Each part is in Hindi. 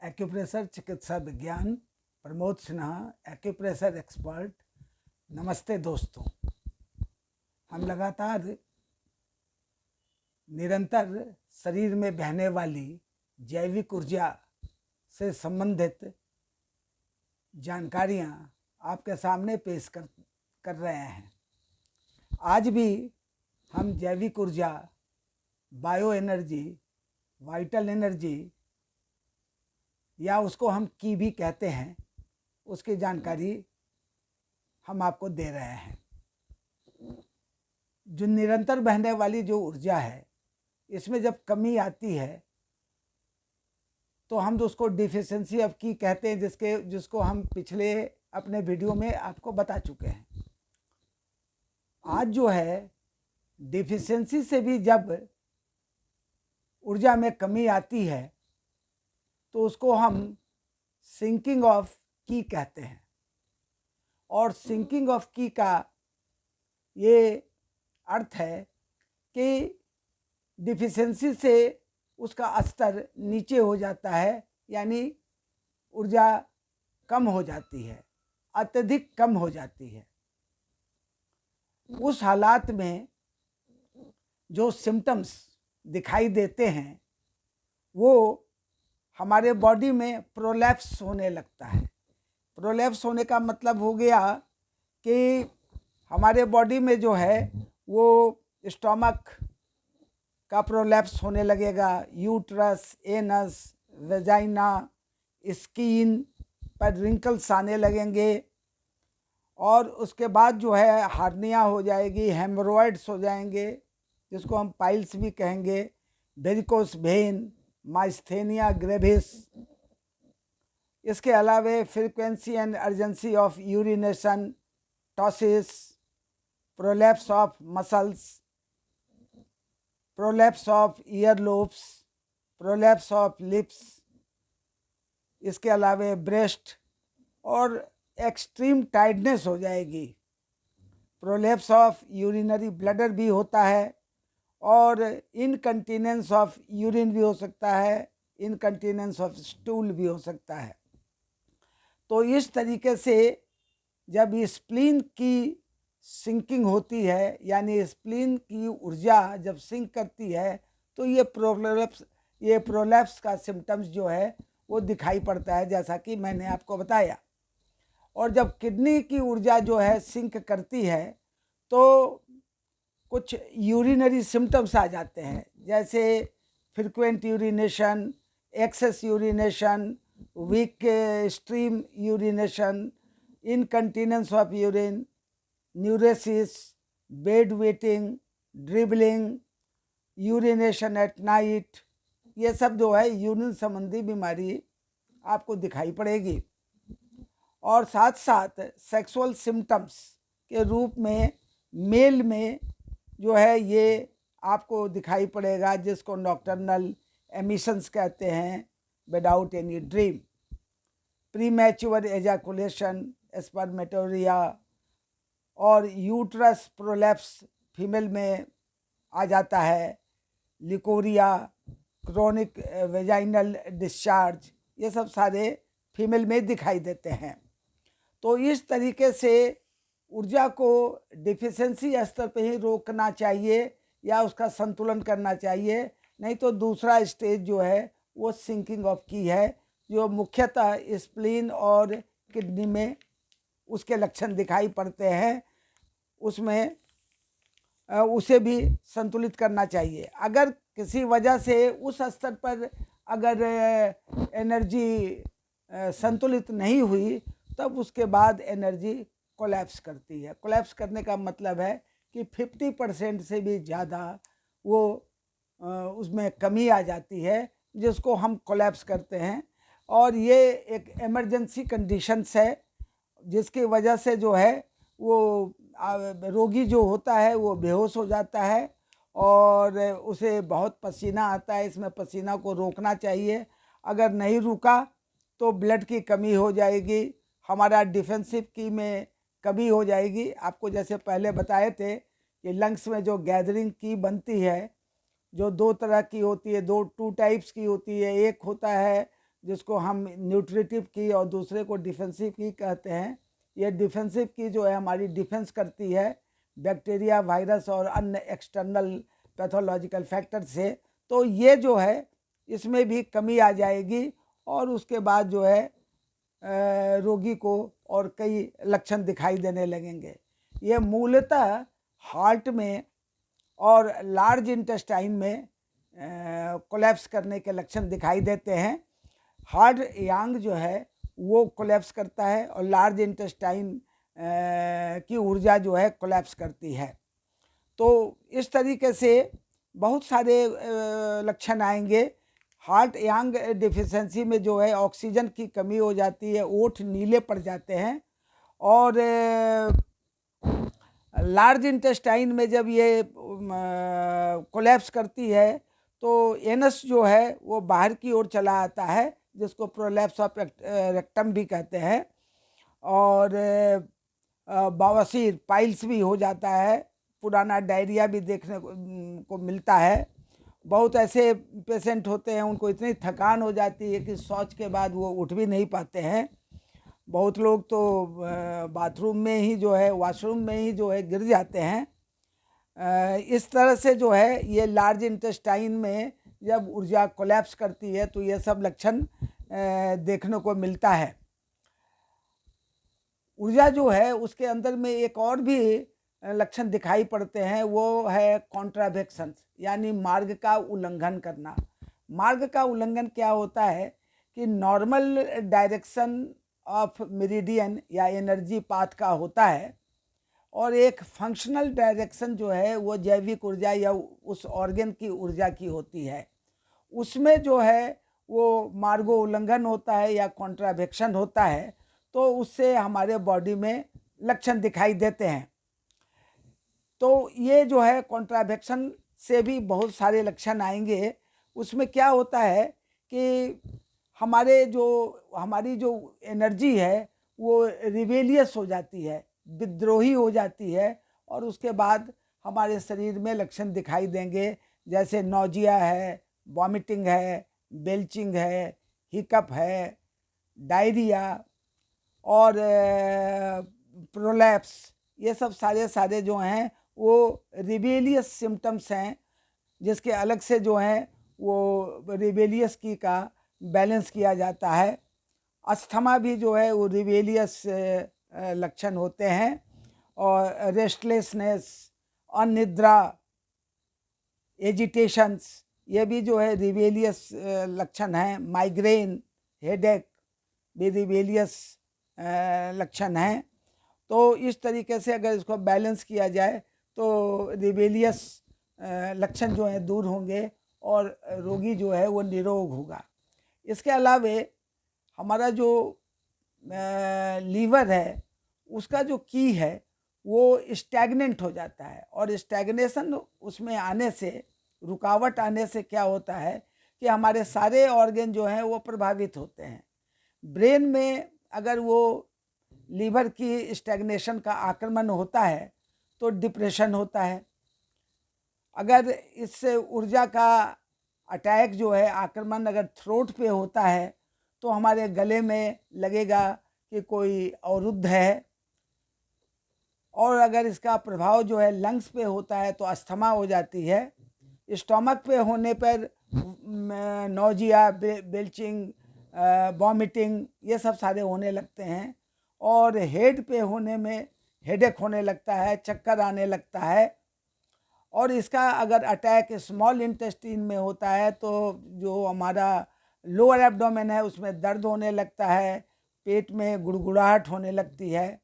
एक्यूप्रेशर चिकित्सा विज्ञान, प्रमोद सिन्हा, एक्यूप्रेशर एक्सपर्ट। नमस्ते दोस्तों, हम लगातार निरंतर शरीर में बहने वाली जैविक ऊर्जा से संबंधित जानकारियां आपके सामने पेश कर रहे हैं। आज भी हम जैविक ऊर्जा, बायो एनर्जी, वाइटल एनर्जी या उसको हम की भी कहते हैं, उसकी जानकारी हम आपको दे रहे हैं। जो निरंतर बहने वाली जो ऊर्जा है, इसमें जब कमी आती है तो हम उसको डिफिशिएंसी ऑफ की कहते हैं, जिसको हम पिछले अपने वीडियो में आपको बता चुके हैं। आज जो है डिफिशिएंसी से भी जब ऊर्जा में कमी आती है तो उसको हम सिंकिंग ऑफ की कहते हैं। और सिंकिंग ऑफ की का ये अर्थ है कि डिफिशिएंसी से उसका स्तर नीचे हो जाता है, यानी ऊर्जा कम हो जाती है, अत्यधिक कम हो जाती है। उस हालात में जो सिम्टम्स दिखाई देते हैं वो हमारे बॉडी में प्रोलैप्स होने लगता है। प्रोलैप्स होने का मतलब हो गया कि हमारे बॉडी में जो है वो स्टमक का प्रोलैप्स होने लगेगा, यूट्रस, एनस, वेजाइना, स्किन पर रिंकल्स आने लगेंगे, और उसके बाद जो है हार्निया हो जाएगी, हेमरोइड्स हो जाएंगे, जिसको हम पाइल्स भी कहेंगे, वेरिकोस वेन, माइस्थेनिया ग्रेविस। इसके अलावा frequency and urgency of urination, ptosis, prolapse of muscles, prolapse of ear lobes, prolapse of lips, इसके अलावा ब्रेस्ट, और एक्सट्रीम टाइटनेस हो जाएगी। प्रोलैप्स ऑफ यूरिनरी ब्लैडर भी होता है, और इनकंटीनेंस ऑफ यूरिन भी हो सकता है, इनकंटीनेंस ऑफ स्टूल भी हो सकता है। तो इस तरीके से जब स्प्लीन की सिंकिंग होती है, यानी स्प्लीन की ऊर्जा जब सिंक करती है, तो ये प्रोलैप्स का सिम्टम्स जो है वो दिखाई पड़ता है, जैसा कि मैंने आपको बताया। और जब किडनी की ऊर्जा जो है सिंक करती है तो कुछ यूरिनरी सिम्टम्स आ जाते हैं, जैसे frequent urination, excess urination, weak stream urination, incontinence of urine, enuresis, bed wetting, dribbling, urination at night. ये सब जो है यूरिन संबंधी बीमारी आपको दिखाई पड़ेगी। और साथ साथ सेक्सुअल सिम्टम्स के रूप में मेल में जो है ये आपको दिखाई पड़ेगा, जिसको नॉक्टर्नल एमिशंस कहते हैं, without any dream, premature ejaculation, spermatorrhoea, और यूट्रस प्रोलैप्स फीमेल में आ जाता है, लिकोरिया, क्रोनिक वेजाइनल डिस्चार्ज, ये सब सारे फीमेल में दिखाई देते हैं। तो इस तरीके से ऊर्जा को डिफिशिएंसी स्तर पे ही रोकना चाहिए या उसका संतुलन करना चाहिए, नहीं तो दूसरा स्टेज जो है वो सिंकिंग ऑफ की है, जो मुख्यतः स्प्लीन और किडनी में उसके लक्षण दिखाई पड़ते हैं। उसमें उसे भी संतुलित करना चाहिए। अगर किसी वजह से उस स्तर पर अगर एनर्जी संतुलित नहीं हुई, तब उसके बाद एनर्जी कोलैप्स करती है। कोलैप्स करने का मतलब है कि 50% से भी ज़्यादा वो उसमें कमी आ जाती है, जिसको हम कोलैप्स करते हैं। और ये एक इमरजेंसी कंडीशंस है, जिसकी वजह से जो है वो रोगी जो होता है वो बेहोश हो जाता है और उसे बहुत पसीना आता है। इसमें पसीना को रोकना चाहिए, अगर नहीं रुका तो ब्लड की कमी हो जाएगी, हमारा डिफेंसिव की में कमी हो जाएगी। आपको जैसे पहले बताए थे कि लंग्स में जो गैदरिंग की बनती है, जो दो तरह की होती है, टू टाइप्स की होती है। एक होता है जिसको हम न्यूट्रिटिव की और दूसरे को डिफेंसिव की कहते हैं। ये डिफेंसिव की जो है हमारी डिफेंस करती है बैक्टीरिया, वायरस और अन्य एक्सटर्नल पैथोलॉजिकल फैक्टर से। तो ये जो है इसमें भी कमी आ जाएगी और उसके बाद जो है रोगी को और कई लक्षण दिखाई देने लगेंगे। ये मूलतः हार्ट में और लार्ज इंटेस्टाइन में कोलैप्स करने के लक्षण दिखाई देते हैं। हार्ट यांग जो है वो कोलैप्स करता है और लार्ज इंटेस्टाइन की ऊर्जा जो है कोलैप्स करती है। तो इस तरीके से बहुत सारे लक्षण आएंगे। हार्ट यांग डिफिशेंसी में जो है ऑक्सीजन की कमी हो जाती है, ओठ नीले पड़ जाते हैं। और लार्ज इंटेस्टाइन में जब ये कोलैप्स करती है तो एनस जो है वो बाहर की ओर चला आता है, जिसको प्रोलैप्स ऑफ रेक्टम भी कहते हैं। और बवासीर, पाइल्स भी हो जाता है, पुराना डायरिया भी देखने को मिलता है। बहुत ऐसे पेशेंट होते हैं उनको इतनी थकान हो जाती है कि शौच के बाद वो उठ भी नहीं पाते हैं। बहुत लोग तो बाथरूम में ही जो है, वॉशरूम में ही जो है गिर जाते हैं। इस तरह से जो है ये लार्ज इंटेस्टाइन में जब ऊर्जा कोलैप्स करती है तो ये सब लक्षण देखने को मिलता है। ऊर्जा जो है उसके अंदर में एक और भी लक्षण दिखाई पड़ते हैं, वो है कॉन्ट्रावेक्शन, यानी मार्ग का उल्लंघन करना। मार्ग का उल्लंघन क्या होता है कि नॉर्मल डायरेक्शन ऑफ मेरिडियन या एनर्जी पाथ का होता है और एक फंक्शनल डायरेक्शन जो है वो जैविक ऊर्जा या उस ऑर्गन की ऊर्जा की होती है। उसमें जो है वो मार्गो उल्लंघन होता है या कॉन्ट्रावेक्शन होता है, तो उससे हमारे बॉडी में लक्षण दिखाई देते हैं। तो ये जो है कॉन्ट्रावेक्शन से भी बहुत सारे लक्षण आएंगे। उसमें क्या होता है कि हमारी जो एनर्जी है वो रिबेलियस हो जाती है, विद्रोही हो जाती है, और उसके बाद हमारे शरीर में लक्षण दिखाई देंगे, जैसे नौजिया है, वॉमिटिंग है, बेल्चिंग है, हिकअप है, डायरिया और प्रोलैप्स। ये सब सारे जो हैं वो रिबेलियस सिम्टम्स हैं, जिसके अलग से जो हैं वो रिबेलियस की का बैलेंस किया जाता है। अस्थमा भी जो है वो रिबेलियस लक्षण होते हैं। और रेस्टलेसनेस, अनिद्रा, एजिटेशंस, ये भी जो है रिबेलियस लक्षण हैं। माइग्रेन, हेडेक भी रिबेलियस लक्षण हैं। तो इस तरीके से अगर इसको बैलेंस किया जाए तो रिबेलियस लक्षण जो हैं दूर होंगे और रोगी जो है वो निरोग होगा। इसके अलावे हमारा जो लीवर है उसका जो की है वो स्टैग्नेंट हो जाता है, और स्टैग्नेशन उसमें आने से, रुकावट आने से क्या होता है कि हमारे सारे ऑर्गन जो हैं वो प्रभावित होते हैं। ब्रेन में अगर वो लीवर की स्टैग्नेशन का आक्रमण होता है तो डिप्रेशन होता है। अगर इस ऊर्जा का अटैक जो है, आक्रमण अगर थ्रोट पे होता है तो हमारे गले में लगेगा कि कोई अवरुद्ध है। और अगर इसका प्रभाव जो है लंग्स पे होता है तो अस्थमा हो जाती है। स्टमक पे होने पर नौजिया, बेल्चिंग, वॉमिटिंग, ये सब सारे होने लगते हैं। और हेड पे होने में हेडेक होने लगता है, चक्कर आने लगता है। और इसका अगर अटैक स्मॉल इंटेस्टाइन में होता है तो जो हमारा लोअर एब्डोमेन है उसमें दर्द होने लगता है, पेट में गुड़गुड़ाहट होने लगती है।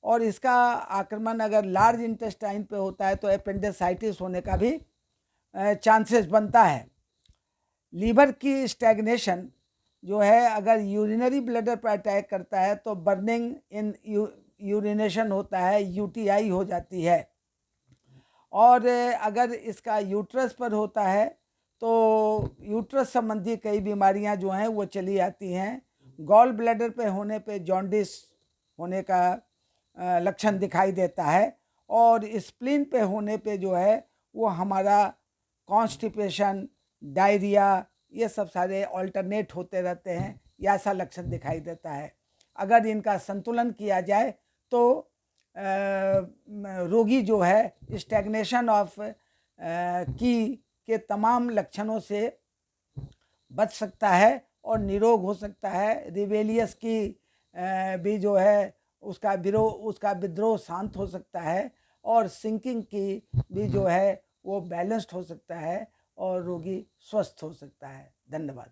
और इसका आक्रमण अगर लार्ज इंटेस्टाइन पे होता है तो एपेंडिसाइटिस होने का भी चांसेस बनता है। लीवर की स्टैग्नेशन जो है अगर यूरिनरी ब्लैडर पर अटैक करता है तो बर्निंग इन यूरिनेशन होता है, यूटीआई हो जाती है। और अगर इसका यूट्रस पर होता है तो यूट्रस संबंधी कई बीमारियां जो हैं वो चली आती हैं। गॉल ब्लैडर पे होने पे जॉन्डिस होने का लक्षण दिखाई देता है। और स्प्लीन पे होने पे जो है वो हमारा कॉन्स्टिपेशन, डायरिया, ये सब सारे ऑल्टरनेट होते रहते हैं, या ऐसा लक्षण दिखाई देता है। अगर इनका संतुलन किया जाए तो रोगी जो है स्टैग्नेशन ऑफ की के तमाम लक्षणों से बच सकता है और निरोग हो सकता है। रिबेलियस की भी जो है उसका विद्रोह शांत हो सकता है, और सिंकिंग की भी जो है वो बैलेंस्ड हो सकता है, और रोगी स्वस्थ हो सकता है। धन्यवाद।